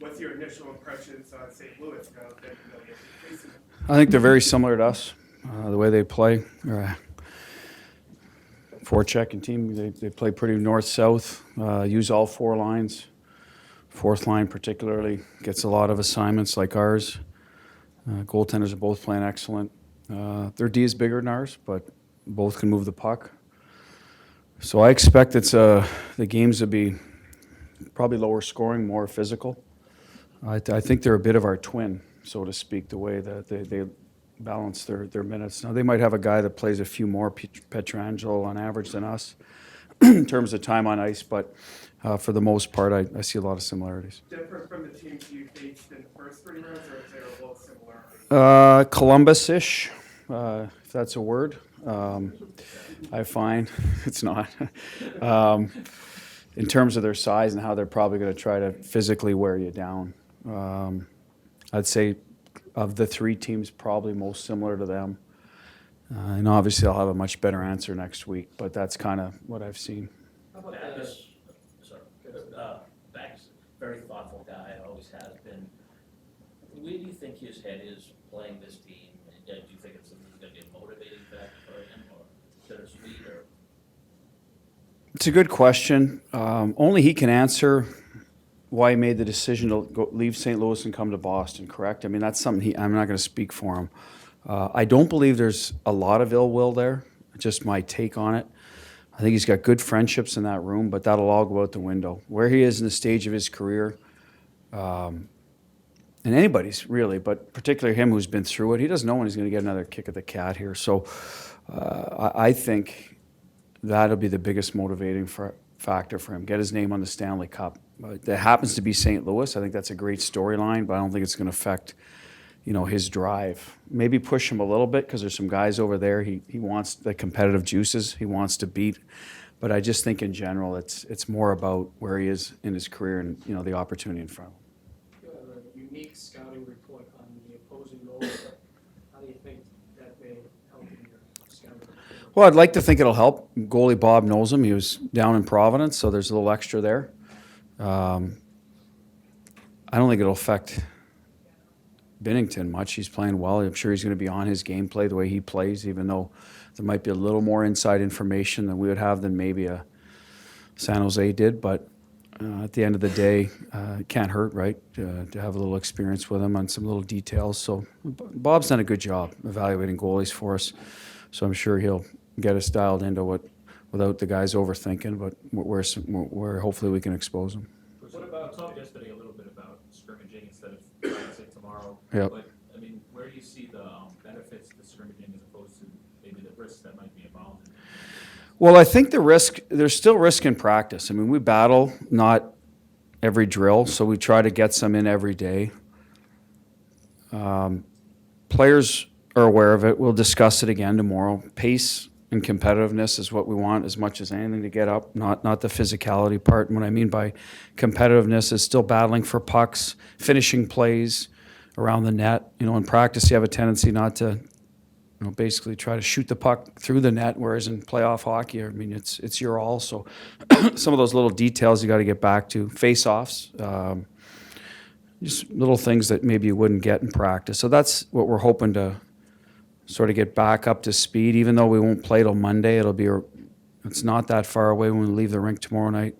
What's your initial impressions on St. Louis now that you're facing them? I think they're very similar to us, the way they play. They're a forechecking team. They play pretty north-south, use all four lines. Fourth line particularly gets a lot of assignments like ours. Goaltenders are both playing excellent. Their D is bigger than ours, but both can move the puck. So I expect the games will be probably lower scoring, more physical. I think they're a bit of our twin, so to speak, the way that they balance their minutes. Now, they might have a guy that plays a few more Pietrangelo on average than us in terms of time on ice, but for the most part, I see a lot of similarities. Different from the teams you faced in the first 3 rounds, or is there a lot similar? Columbus-ish, if that's a word. I find it's not. In terms of their size and how they're probably going to try to physically wear you down. I'd say of the 3 teams, probably most similar to them. And obviously I'll have a much better answer next week, but that's kind of what I've seen. How about Back's a very thoughtful guy, always has been. Where do you think his head is playing this team? Do you think it's going to be a motivating factor for him, or bittersweet, or? It's a good question. Only he can answer why he made the decision to leave St. Louis and come to Boston, correct? I mean, that's something I'm not going to speak for him. I don't believe there's a lot of ill will there, just my take on it. I think he's got good friendships in that room, but that'll all go out the window. Where he is in the stage of his career, and anybody's really, but particularly him who's been through it, he doesn't know when he's going to get another kick of the cat here. So I think that'll be the biggest motivating factor for him. Get his name on the Stanley Cup. That happens to be St. Louis. I think that's a great storyline, but I don't think it's going to affect, his drive. Maybe push him a little bit because there's some guys over there. He wants the competitive juices. He wants to beat. But I just think in general, it's more about where he is in his career and the opportunity in front of him. You have a unique scouting report on the opposing goalie. How do you think that may help in your scouting report? Well, I'd like to think it'll help. Goalie Bob knows him. He was down in Providence, so there's a little extra there. I don't think it'll affect Binnington much. He's playing well. I'm sure he's going to be on his gameplay the way he plays, even though there might be a little more inside information than we would have than maybe a San Jose did. But at the end of the day, it can't hurt, right, to have a little experience with him on some little details. So Bob's done a good job evaluating goalies for us. So I'm sure he'll get us dialed into without the guys overthinking, but where hopefully we can expose them. What about, talked yesterday a little bit about scrimmaging instead of practicing tomorrow. Yep. But, I mean, where do you see the benefits to scrimmaging as opposed to maybe the risks that might be involved in it? Well, I think there's still risk in practice. I mean, we battle not every drill, so we try to get some in every day. Players are aware of it. We'll discuss it again tomorrow. Pace and competitiveness is what we want as much as anything to get up, not the physicality part. And what I mean by competitiveness is still battling for pucks, finishing plays around the net. In practice you have a tendency not to basically try to shoot the puck through the net, whereas in playoff hockey, I mean, it's your all. So some of those little details you got to get back to. Face-offs, just little things that maybe you wouldn't get in practice. So that's what we're hoping to sort of get back up to speed. Even though we won't play till Monday, it's not that far away when we leave the rink tomorrow night.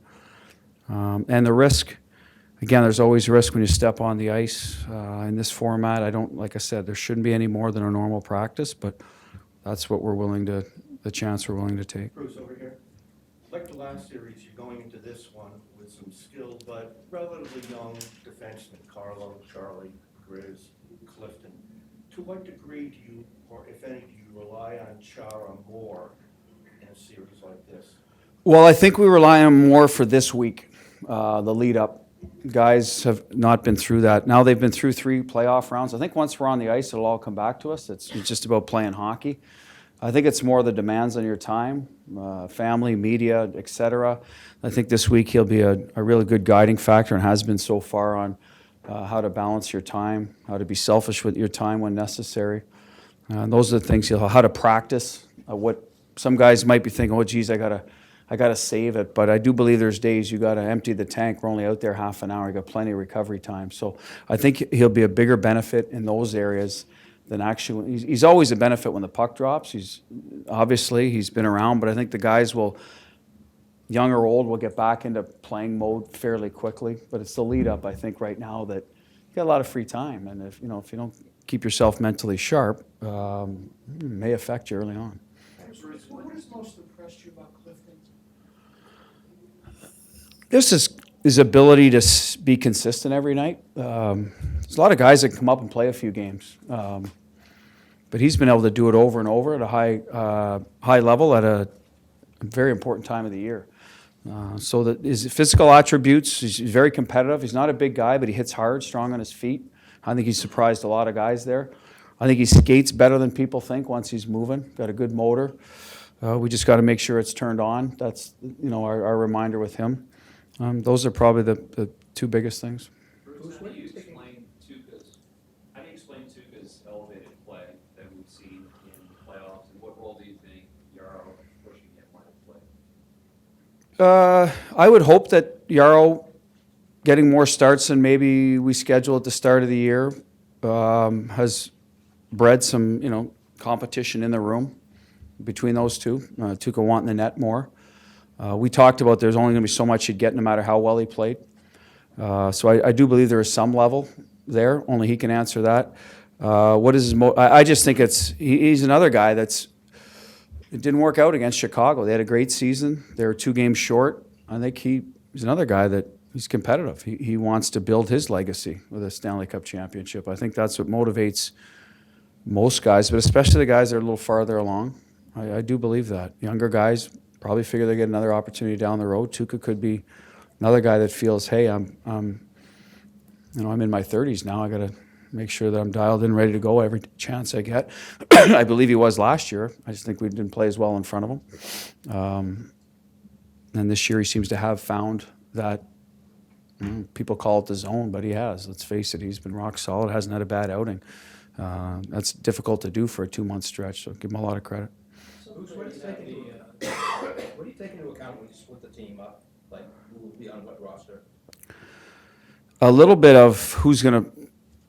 And the risk, again, there's always risk when you step on the ice in this format. Like I said, there shouldn't be any more than a normal practice, but that's what the chance we're willing to take. Bruce, over here. Like the last series, you're going into this one with some skilled but relatively young defensemen, Carlo, Charlie, Grizz, Clifton. To what degree do you, or if any, do you rely on Chara more in a series like this? Well, I think we rely on more for this week, the lead up. Guys have not been through that. Now they've been through 3 playoff rounds. I think once we're on the ice, it'll all come back to us. It's just about playing hockey. I think it's more the demands on your time, family, media, etc. I think this week he'll be a really good guiding factor and has been so far on how to balance your time, how to be selfish with your time when necessary. And those are the things how to practice. What some guys might be thinking, oh, geez, I I got to save it. But I do believe there's days you got to empty the tank. We're only out there half an hour. You got plenty of recovery time. So I think he'll be a bigger benefit in those areas than actually. He's always a benefit when the puck drops. He's been around, but I think the guys will, young or old, will get back into playing mode fairly quickly. But it's the lead up, I think, right now that you got a lot of free time, and if you don't keep yourself mentally sharp, it may affect you early on. What has most impressed you about Clifton? This is his ability to be consistent every night. There's a lot of guys that come up and play a few games, but he's been able to do it over and over at a high level at a very important time of the year. So that his physical attributes, he's very competitive. He's not a big guy, but he hits hard, strong on his feet. I think he's surprised a lot of guys there. I think he skates better than people think once he's moving. Got a good motor. We just got to make sure it's turned on. That's our reminder with him. Those are probably the two biggest things. Bruce, how do you explain Tuukka's elevated play that we've seen in the playoffs, and what role do you think Yarrow pushing him might have played? I would hope that Yarrow getting more starts than maybe we schedule at the start of the year has bred some competition in the room between those two. Tuukka wanting the net more. We talked about there's only going to be so much he'd get no matter how well he played. So I do believe there is some level there. Only he can answer that. What is his I just think he's another guy it didn't work out against Chicago. They had a great season. They were 2 games short. I think he's another guy that he's competitive. He wants to build his legacy with a Stanley Cup championship. I think that's what motivates most guys, but especially the guys that are a little farther along. I do believe that. Younger guys probably figure they get another opportunity down the road. Tuukka could be another guy that feels, hey, I'm in my 30s now. I got to make sure that I'm dialed in, ready to go every chance I get. I believe he was last year. I just think we didn't play as well in front of him. And this year he seems to have found that, people call it the zone, but he has. Let's face it, he's been rock solid, hasn't had a bad outing. That's difficult to do for a 2-month stretch, so give him a lot of credit. So Bruce, what do you take into account when you split the team up? Like, who will be on what roster? A little bit of who do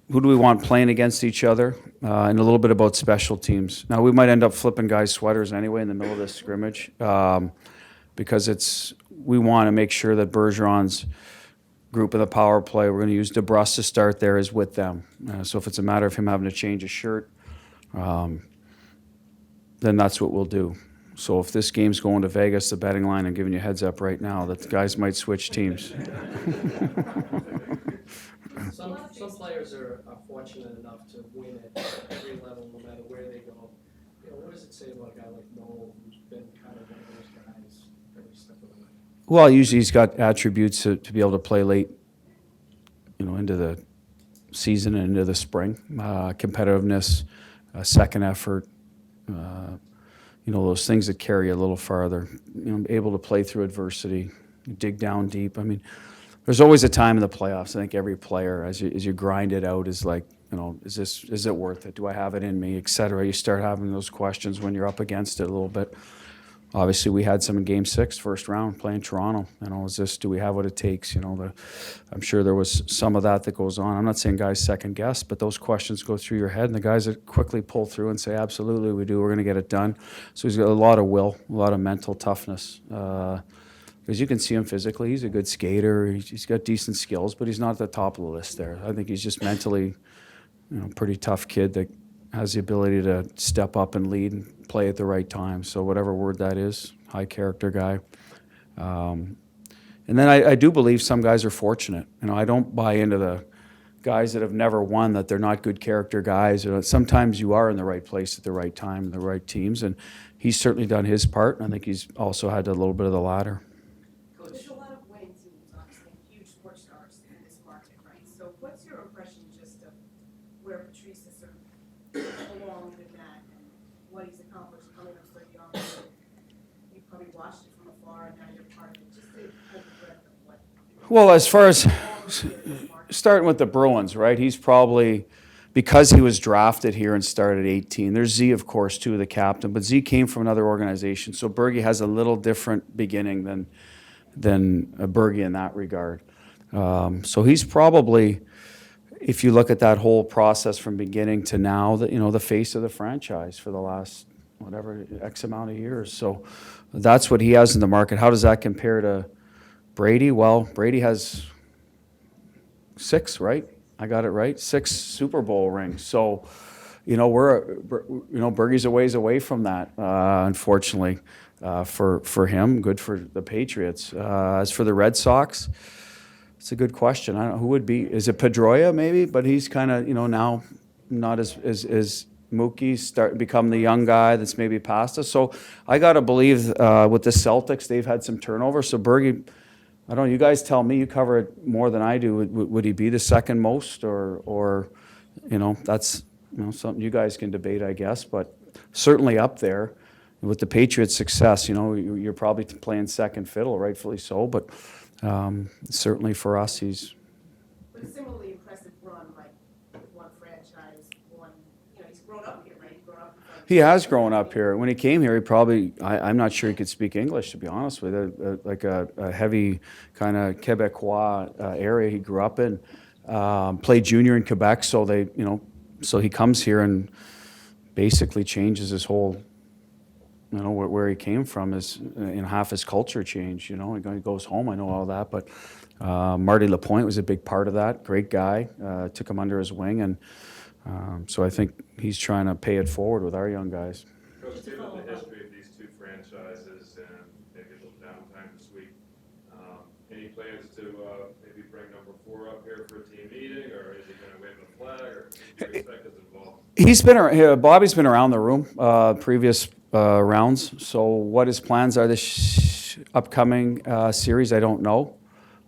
we want playing against each other, and a little bit about special teams. Now, we might end up flipping guys' sweaters anyway in the middle of this scrimmage, because we want to make sure that Bergeron's group of the power play, we're going to use DeBrus to start there, is with them. So if it's a matter of him having to change a shirt, then that's what we'll do. So if this game's going to Vegas, the betting line, I'm giving you a heads up right now that the guys might switch teams. Some players are fortunate enough to win at every level, no matter where they go. What does it say about a guy like Noel, who's been kind of one of those guys every step of the way? Well, usually he's got attributes to be able to play late, into the season and into the spring. Competitiveness, second effort, those things that carry you a little farther. Able to play through adversity, dig down deep. I mean, there's always a time in the playoffs. I think every player, as you grind it out, is like, is it worth it? Do I have it in me, et cetera? You start having those questions when you're up against it a little bit. Obviously, we had some in Game 6, first round, playing Toronto. Do we have what it takes? I'm sure there was some of that goes on. I'm not saying guys second guess, but those questions go through your head, and the guys that quickly pull through and say, absolutely, we do. We're going to get it done. So he's got a lot of will, a lot of mental toughness. Because you can see him physically. He's a good skater. He's got decent skills, but he's not at the top of the list there. I think he's just mentally, pretty tough kid that has the ability to step up and lead and play at the right time. So whatever word that is, high character guy. And then I do believe some guys are fortunate. I don't buy into the guys that have never won that they're not good character guys. Sometimes you are in the right place at the right time and the right teams. And he's certainly done his part. And I think he's also had a little bit of the ladder. There's a lot of winning teams, obviously, huge sports stars in this market, right? So what's your impression just of where Patrice is sort of along with that and what he's accomplished coming up so young? You probably watched it from afar and now you're part of it. Just to hold the breath of what. Well, as far as starting with the Bruins, right? He's probably because he was drafted here and started at 18. There's Z, of course, too, the captain, but Z came from another organization. So Bergie has a little different beginning than Bergie in that regard. So he's probably, if you look at that whole process from beginning to now, the face of the franchise for the last, whatever, X amount of years. So that's what he has in the market. How does that compare to Brady? Well, Brady has 6, right? I got it right. 6 Super Bowl rings. So, Bergie's a ways away from that, unfortunately, for him. Good for the Patriots. As for the Red Sox, it's a good question. I don't know who would be. Is it Pedroia maybe? But he's kind of now not as Mookie become the young guy that's maybe past us. So I got to believe with the Celtics they've had some turnover. So Bergie, I don't know. You guys tell me. You cover it more than I do. Would he be the second most, or that's something you guys can debate, I guess. But certainly up there with the Patriots' success. You're probably playing second fiddle, rightfully so. But certainly for us, he's. But a similarly impressive run, like one franchise, he's grown up here, right? He has grown up here. When he came here, he probably, I'm not sure he could speak English, to be honest with you. Like a heavy kind of Quebecois area he grew up in. Played junior in Quebec, so so he comes here and basically changes his whole, where he came from is half his culture changed. He goes home. I know all that, but Marty Lapointe was a big part of that. Great guy. Took him under his wing, and so I think he's trying to pay it forward with our young guys. Coach, given the history of these two franchises and maybe a little downtime this week, any plans to maybe bring number 4 up here for a team meeting, or is he going to wave a flag, or do you expect us involved? Bobby's been around the room previous rounds. So what his plans are this upcoming series, I don't know.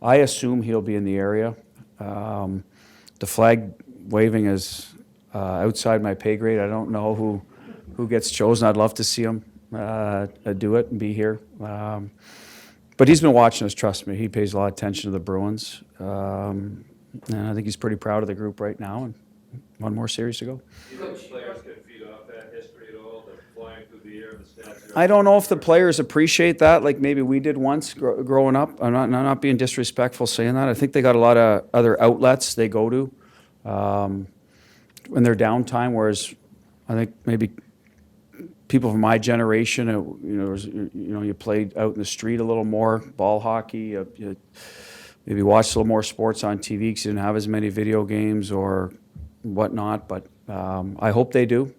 I assume he'll be in the area. The flag waving is outside my pay grade. I don't know who gets chosen. I'd love to see him do it and be here. But he's been watching us, trust me. He pays a lot of attention to the Bruins. And I think he's pretty proud of the group right now. And one more series to go. Do you think players can feed off that history at all, the flying through the air, the stats? I don't know if the players appreciate that like maybe we did once growing up. I'm not being disrespectful saying that. I think they got a lot of other outlets they go to in their downtime, whereas I think maybe people from my generation, you played out in the street a little more, ball hockey, you maybe watched a little more sports on TV because you didn't have as many video games or whatnot, but I hope they do.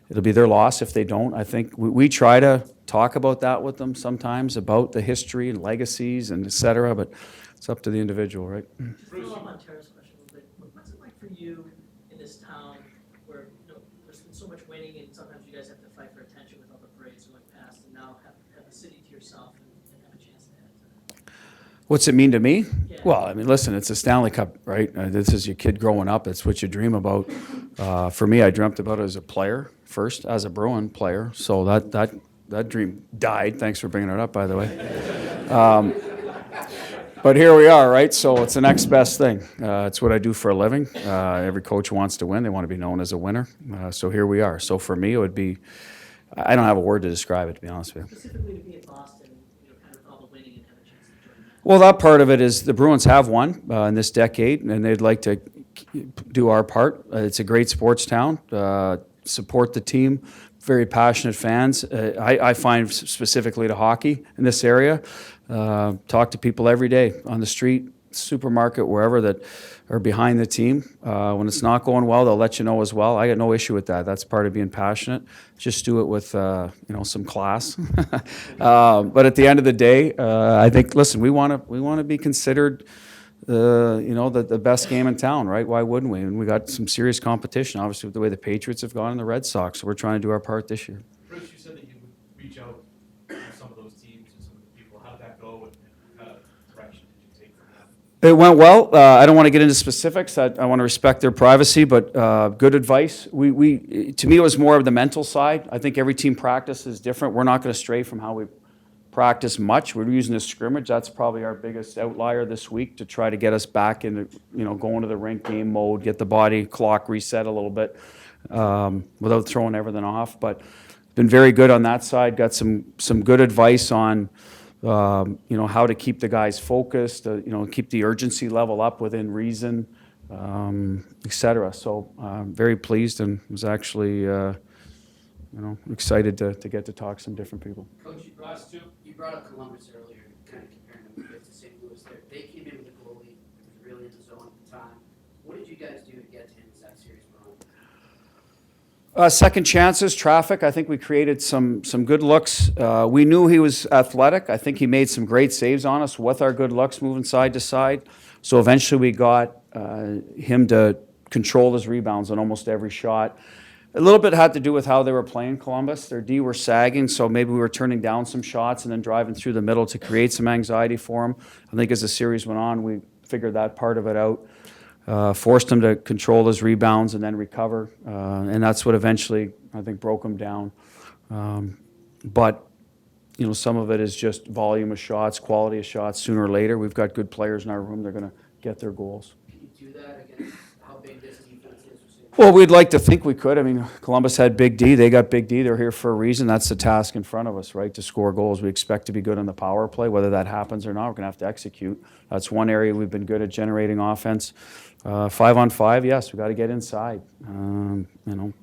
It'll be their loss if they don't. I think we try to talk about that with them sometimes, about the history and legacies and et cetera, but it's up to the individual, right? Follow up on Tara's question a little bit. What's it like for you in this town where there's been so much winning and sometimes you guys have to fight for attention with all the parades going past, and now have a city to yourself and have a chance to add to that? What's it mean to me? Yeah. Well, I mean, listen, it's a Stanley Cup, right? This is your kid growing up. It's what you dream about. For me, I dreamt about it as a player first, as a Bruin player. So that dream died. Thanks for bringing it up, by the way. But here we are, right? So it's the next best thing. It's what I do for a living. Every coach wants to win. They want to be known as a winner. So here we are. So for me, it would be, I don't have a word to describe it, to be honest with you. Specifically to be in Boston, kind of all the winning and have a chance to join that. Well, that part of it is the Bruins have won in this decade, and they'd like to do our part. It's a great sports town. Support the team. Very passionate fans. I find specifically to hockey in this area. Talk to people every day on the street, supermarket, wherever that are behind the team. When it's not going well, they'll let you know as well. I got no issue with that. That's part of being passionate. Just do it with some class. But at the end of the day, I think listen, we want to be considered the best game in town, right? Why wouldn't we? And we got some serious competition, obviously, with the way the Patriots have gone and the Red Sox. So we're trying to do our part this year. Bruce, you said that you would reach out to some of those teams and some of the people. How did that go, and what kind of direction did you take from that? It went well. I don't want to get into specifics. I want to respect their privacy, but good advice. To me, it was more of the mental side. I think every team practice is different. We're not going to stray from how we practice much. We're using the scrimmage. That's probably our biggest outlier this week to try to get us back into, going to the rink game mode, get the body clock reset a little bit without throwing everything off. But been very good on that side. Got some good advice on, how to keep the guys focused, keep the urgency level up within reason, et cetera. So very pleased and was actually, excited to get to talk to some different people. Coach, you brought up Columbus earlier, kind of comparing them a bit to St. Louis there. They came in with a goalie who was really in the zone at the time. What did you guys do to get to him as that series went on? Second chances, traffic. I think we created some good looks. We knew he was athletic. I think he made some great saves on us with our good looks moving side to side. So eventually we got him to control his rebounds on almost every shot. A little bit had to do with how they were playing Columbus. Their D were sagging, so maybe we were turning down some shots and then driving through the middle to create some anxiety for him. I think as the series went on, we figured that part of it out. Forced him to control his rebounds and then recover. And that's what eventually, I think, broke him down. But, some of it is just volume of shots, quality of shots. Sooner or later, we've got good players in our room. They're going to get their goals. Can you do that against how big this defense is? Well, we'd like to think we could. I mean, Columbus had Big D. They got Big D. They're here for a reason. That's the task in front of us, right, to score goals. We expect to be good on the power play. Whether that happens or not, we're going to have to execute. That's one area we've been good at, generating offense. 5-on-5, yes, we got to get inside.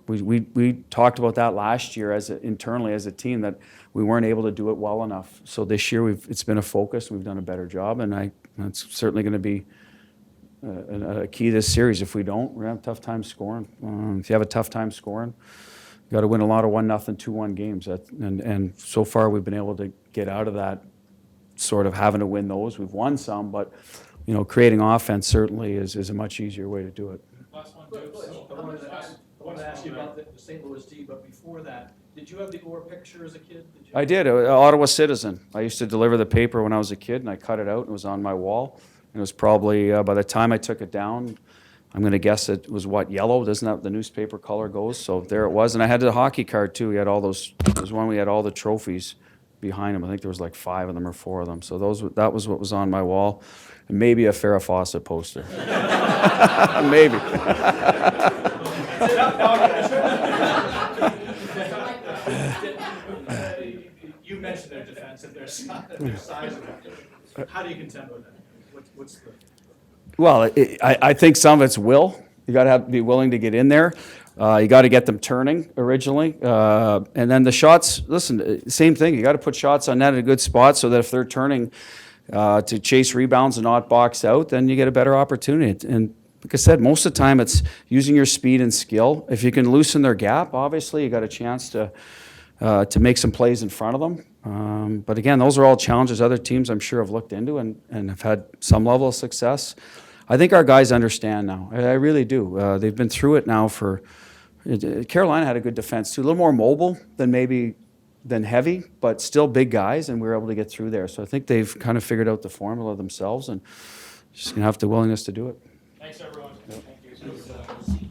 We talked about that last year internally as a team, that we weren't able to do it well enough. So this year it's been a focus. We've done a better job, and it's certainly going to be a key to this series. If we don't, we're going to have a tough time scoring. If you have a tough time scoring, you got to win a lot of 1-0, 2-1 games. And so far we've been able to get out of that sort of having to win those. We've won some, but creating offense certainly is a much easier way to do it. Last one, Dukes. I wanted to ask you about the St. Louis D, but before that, did you have the Orr picture as a kid? I did. Ottawa Citizen. I used to deliver the paper when I was a kid, and I cut it out, and it was on my wall. It was probably, by the time I took it down, I'm going to guess it was yellow? Doesn't that the newspaper color goes? So there it was. And I had the hockey card too. We had all those, there was one we had all the trophies behind him. I think there was like 5 of them or 4 of them. So that was what was on my wall. And maybe a Farrah Fawcett poster. Maybe. You mentioned their defense and their size. How do you contend with that? What's the... Well, I think some of it's will. You got to be willing to get in there. You got to get them turning originally. And then the shots, listen, same thing. You got to put shots on net at a good spot so that if they're turning to chase rebounds and not box out, then you get a better opportunity. And like I said, most of the time it's using your speed and skill. If you can loosen their gap, obviously you got a chance to make some plays in front of them. But again, those are all challenges other teams I'm sure have looked into and have had some level of success. I think our guys understand now. I really do. They've been through it now for... Carolina had a good defense too. A little more mobile than heavy, but still big guys, and we were able to get through there. So I think they've kind of figured out the formula themselves and just going to have the willingness to do it. Thanks, everyone. Yep. Thank you.